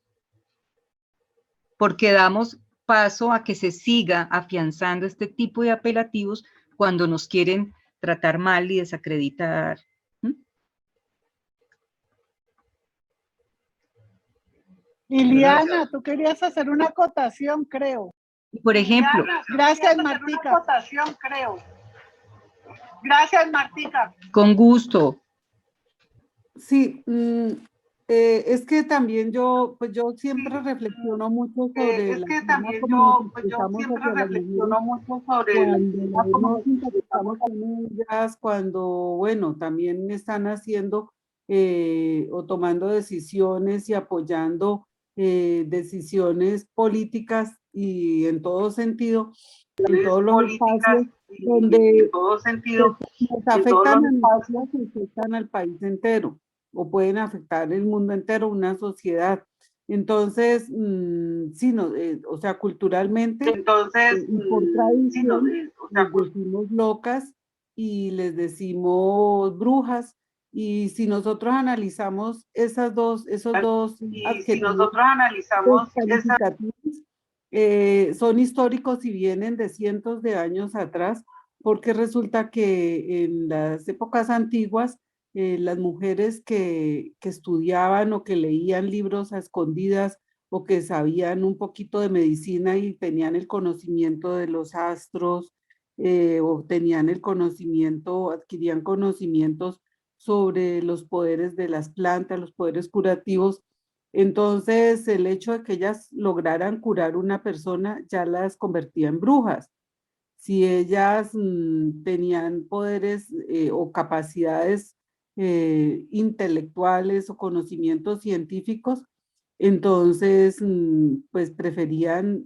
Porque damos paso a que se siga afianzando este tipo de apelativos cuando nos quieren tratar mal y desacreditar. Liliana, tú querías hacer una acotación, creo. Por ejemplo. Gracias, Martica. Una acotación, creo. Gracias, Martica. Con gusto. Sí, Es que también pues yo siempre reflexiono mucho sobre Es la que forma también como nos yo expresamos siempre hacia las mujeres reflexiono mucho sobre cuando cómo no simpatizamos con ellas, cuando, bueno, también están haciendo o tomando decisiones y apoyando decisiones políticas y en todo sentido, en todos los espacios políticas y en donde todo sentido, nos en todos afectan los a espacios. nosotros y afectan al país entero o pueden afectar el mundo entero, una sociedad. Entonces, sí, no, o sea, culturalmente Entonces, y por sí, no, tradición o sea, les decimos locas y les decimos brujas. Y si nosotros analizamos esos dos y si adjetivos nosotros analizamos esa, descalificativos, son históricos y vienen de cientos de años atrás, porque resulta que en las épocas antiguas, las mujeres que estudiaban o que leían libros a escondidas o que sabían un poquito de medicina y tenían el conocimiento de los astros, o tenían el conocimiento, adquirían conocimientos sobre los poderes de las plantas, los poderes curativos. Entonces, el hecho de que ellas lograran curar una persona ya las convertía en brujas. Si ellas tenían poderes o capacidades intelectuales o conocimientos científicos, entonces pues preferían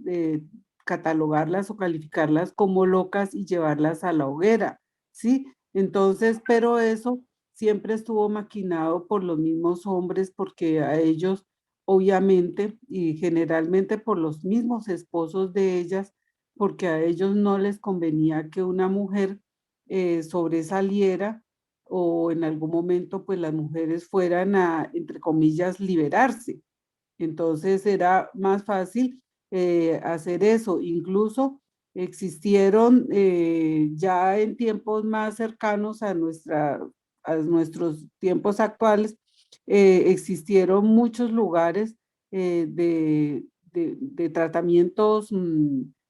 catalogarlas o calificarlas como locas y llevarlas a la hoguera, ¿sí? Entonces, pero eso siempre estuvo maquinado por los mismos hombres porque a ellos, obviamente, y generalmente por los mismos esposos de ellas, porque a ellos no les convenía que una mujer sobresaliera o en algún momento pues las mujeres fueran a, entre comillas, liberarse. Entonces era más fácil hacer eso. Incluso existieron ya en tiempos más cercanos a nuestros tiempos actuales, existieron muchos lugares de tratamientos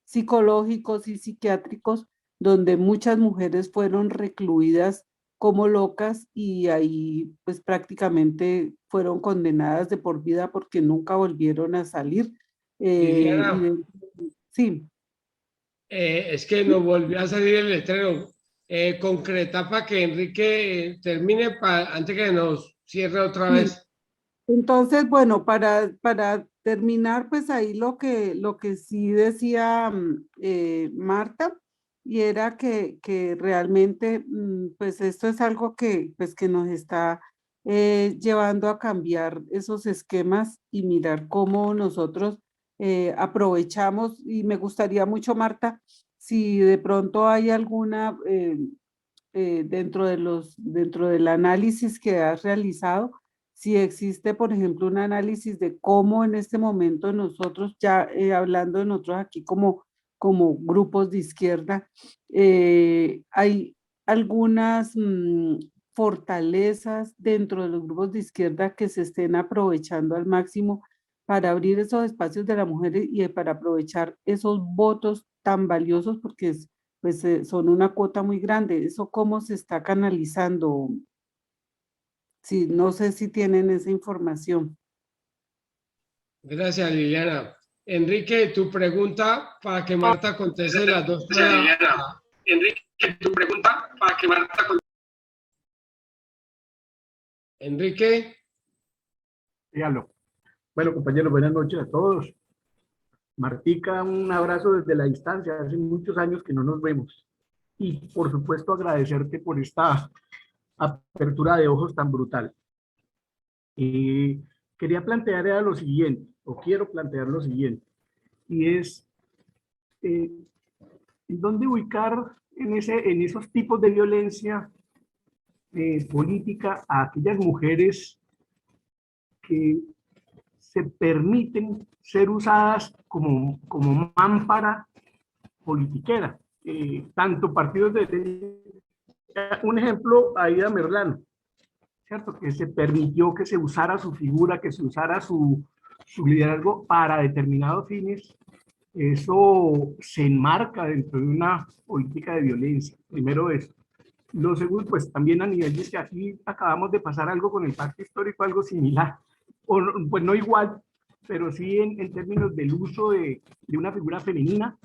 psicológicos y psiquiátricos donde muchas mujeres fueron recluidas como locas y ahí pues prácticamente fueron condenadas de por vida porque nunca volvieron a salir. Liliana, Sí. es que nos volvió a salir el letrero. Concreta para que Enrique termine antes que nos cierre otra Sí. vez. Entonces, bueno, para terminar, pues ahí lo que sí decía Marta, y era que realmente, pues esto es algo pues, que nos está llevando a cambiar esos esquemas y mirar cómo nosotros aprovechamos, y me gustaría mucho, Marta, si de pronto hay alguna, dentro del análisis que has realizado, si existe, por ejemplo, un análisis de cómo en este momento nosotros, ya hablando de nosotros aquí como grupos de izquierda, hay algunas fortalezas dentro de los grupos de izquierda que se estén aprovechando al máximo para abrir esos espacios de las mujeres y para aprovechar esos votos tan valiosos, porque pues son una cuota muy grande. ¿Eso cómo se está canalizando? Sí, no sé si tienen esa información. Gracias, Liliana. Enrique, tu pregunta para que Marta conteste las dos. Liliana. Enrique, tu pregunta para que Marta conteste. Enrique. Dígalo. Bueno, compañeros, buenas noches a todos. Martica, un abrazo desde la distancia. Hace muchos años que no nos vemos. Y, por supuesto, agradecerte por esta apertura de ojos tan brutal. Quería plantear lo siguiente, o quiero plantear lo siguiente, y es ¿dónde ubicar en esos tipos de violencia política a aquellas mujeres que se permiten ser usadas como mámpara politiquera? Tanto partidos de... Un ejemplo, Aida Merlano, ¿cierto? Que se permitió que se usara su figura, que se usara su liderazgo para determinados fines. Eso se enmarca dentro de una política de violencia. Primero eso. Lo segundo, pues también a nivel de que aquí acabamos de pasar algo con el pacto histórico, algo similar. o pues no igual, pero sí en términos del uso de una figura femenina,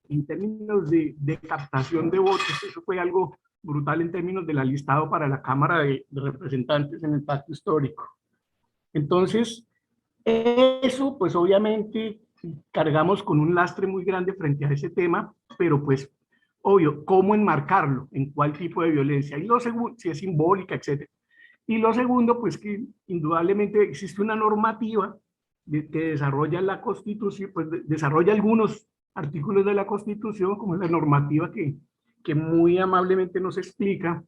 en términos de captación de votos. Eso fue algo brutal en términos del alistado para la Cámara de Representantes en el pacto histórico. Entonces, eso pues obviamente cargamos con un lastre muy grande frente a ese tema, pero pues obvio, ¿cómo enmarcarlo? ¿En cuál tipo de violencia? Y lo segundo, si es simbólica, etc. Y lo segundo, pues que indudablemente existe una normativa que desarrolla la Constitución, pues desarrolla algunos artículos de la Constitución, como es la normativa que muy amablemente nos explica.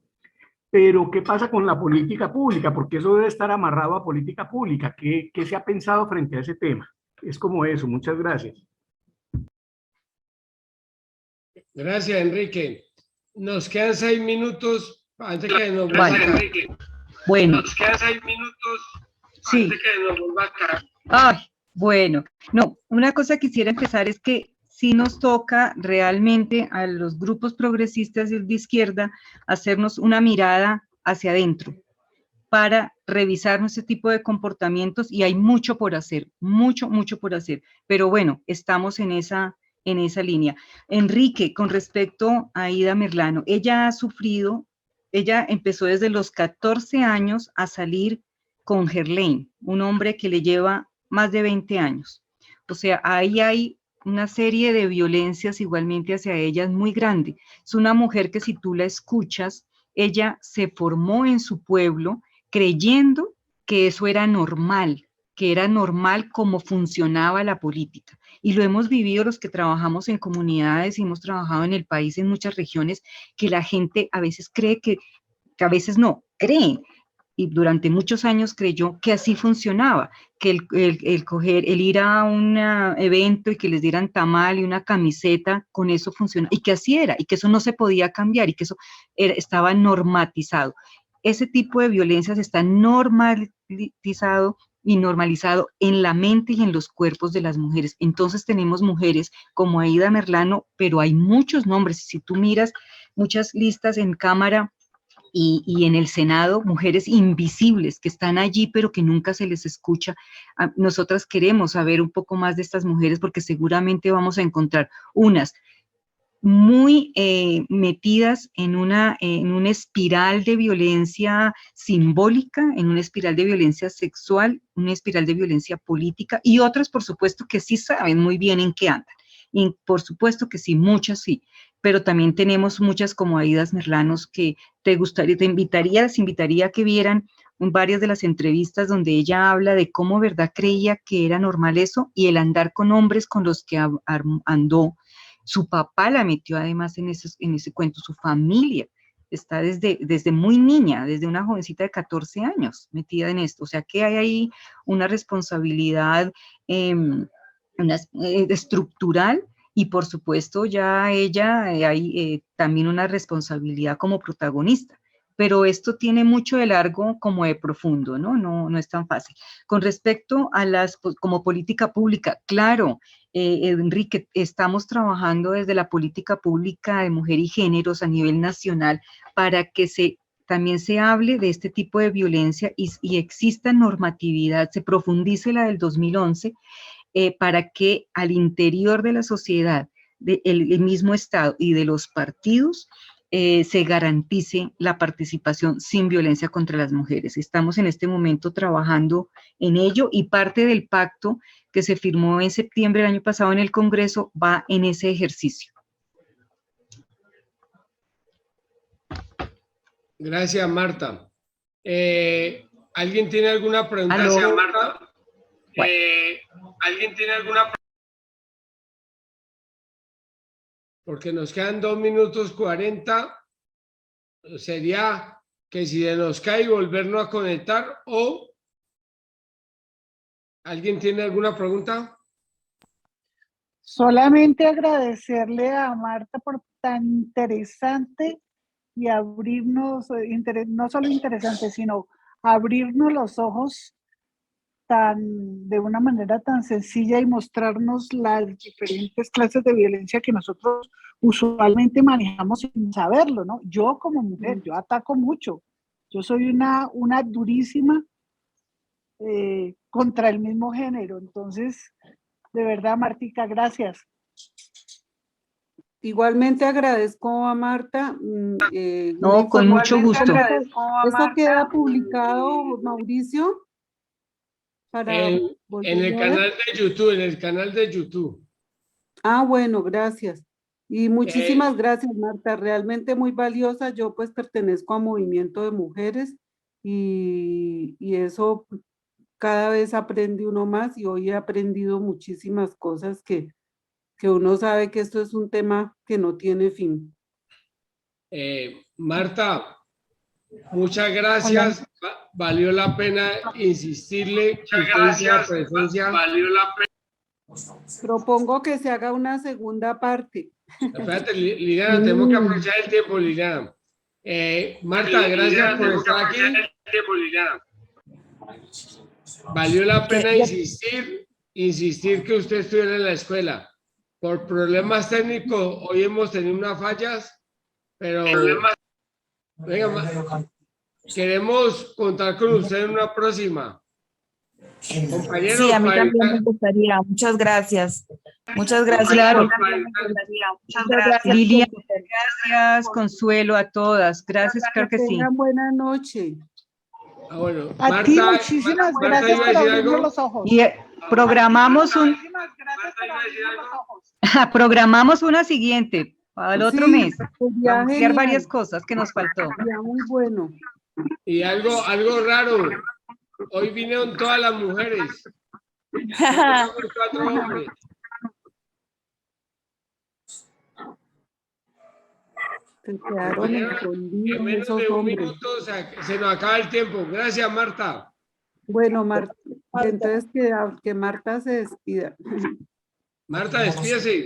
Pero, ¿qué pasa con la política pública? Porque eso debe estar amarrado a política pública. ¿Qué se ha pensado frente a ese tema? Es como eso. Muchas gracias. Gracias, Enrique. Nos quedan 6 minutos antes que nos vuelva Vale. a caer. Bueno, Nos quedan 6 minutos sí. antes que nos vuelva a caer. Ay, bueno, no, una cosa que quisiera empezar es que sí nos toca realmente a los grupos progresistas de izquierda hacernos una mirada hacia adentro para revisar nuestro tipo de comportamientos, y hay mucho por hacer, mucho por hacer, pero bueno, estamos en esa línea. Enrique, con respecto a Aída Merlano, ella empezó desde los 14 años a salir con Gerlain, un hombre que le lleva más de 20 años. O sea, ahí hay una serie de violencias igualmente hacia ella muy grande. Es una mujer que si tú la escuchas, ella se formó en su pueblo creyendo que eso era normal, que era normal cómo funcionaba la política. Y lo hemos vivido los que trabajamos en comunidades y hemos trabajado en el país en muchas regiones, que la gente a veces cree que a veces no, cree, y durante muchos años creyó que así funcionaba, que el ir a un evento y que les dieran tamal y una camiseta, con eso funciona, y que así era, y que eso no se podía cambiar, y que eso estaba normatizado. Ese tipo de violencias está normalizado y normalizado en la mente y en los cuerpos de las mujeres. Entonces tenemos mujeres como Aída Merlano, pero hay muchos nombres. Si tú miras muchas listas en Cámara y en el Senado, mujeres invisibles que están allí pero que nunca se les escucha. Nosotras queremos saber un poco más de estas mujeres porque seguramente vamos a encontrar unas muy metidas en una espiral de violencia simbólica, en una espiral de violencia sexual, una espiral de violencia política, y otras, por supuesto, que sí saben muy bien en qué andan. Y por supuesto que sí, muchas sí, pero también tenemos muchas como Aída Merlanos que les invitaría a que vieran varias de las entrevistas donde ella habla de cómo verdad creía que era normal eso, y el andar con hombres con los que andó. Su papá la metió además en ese cuento, su familia está desde muy niña, desde una jovencita de 14 años metida en esto. O sea que hay ahí una responsabilidad estructural, y por supuesto ya ella hay también una responsabilidad como protagonista. Pero esto tiene mucho de largo como de profundo, ¿no? No es tan fácil. Con respecto a como política pública, claro, Enrique, estamos trabajando desde la política pública de mujer y géneros a nivel nacional para que también se hable de este tipo de violencia y exista normatividad, se profundice la del 2011, para que al interior de la sociedad, del mismo Estado y de los partidos, se garantice la participación sin violencia contra las mujeres. Estamos en este momento trabajando en ello, y parte del pacto que se firmó en septiembre del año pasado en el Congreso va en ese ejercicio. Gracias, Marta. ¿Alguien tiene alguna pregunta? Gracias, Marta. ¿Alguien tiene alguna pregunta? Porque nos quedan 2 minutos 40. Sería que si se nos cae volvernos a conectar, o ¿alguien tiene alguna pregunta? Solamente agradecerle a Marta por tan interesante y abrirnos, no solo interesante, sino abrirnos los ojos de una manera tan sencilla y mostrarnos las diferentes clases de violencia que nosotros usualmente manejamos sin saberlo, ¿no? Yo como mujer, yo ataco mucho. Yo soy una durísima contra el mismo género. Entonces, de verdad, Martica, gracias. Igualmente agradezco a Marta. No, con mucho gusto. ¿Eso queda publicado, Mauricio? Para En el volverlo a ver. canal de YouTube, en el canal de YouTube. Ah, bueno, gracias. Y muchísimas gracias, Marta. Realmente muy valiosa. Yo pues pertenezco a Movimiento de Mujeres y eso cada vez aprende uno más, y hoy he aprendido muchísimas cosas que uno sabe que esto es un tema que no tiene fin. Marta, muchas gracias. Valió la pena insistirle. Muchas gracias. Presencia. Valió la pena. Propongo que se haga una segunda parte. Espérate, Liliana, tenemos que aprovechar el tiempo, Liliana. Marta, gracias por estar aquí. Valió la pena insistir que usted estuviera en la escuela. Por problemas técnicos, hoy hemos tenido unas fallas, pero venga, queremos contar con usted en una próxima. Compañeros, sí, a mí también me gustaría. Muchas gracias. Muchas gracias. Claro. Muchas gracias. Liliana, gracias, Consuelo, a todas. Gracias, claro que sí. Tengan buena noche. Bueno, A ti muchísimas gracias por abrirnos los ojos. Y programamos programamos una siguiente para el otro mes. Vamos a hacer varias cosas que nos faltó. Ya, muy bueno. Y algo raro. Hoy vinieron todas las mujeres. 4 hombres. Se quedaron escondidos En menos esos de un hombres. minuto, o sea, se nos acaba el tiempo. Gracias, Marta. Bueno, Marta, entonces que Marta se despida. Marta, despídese.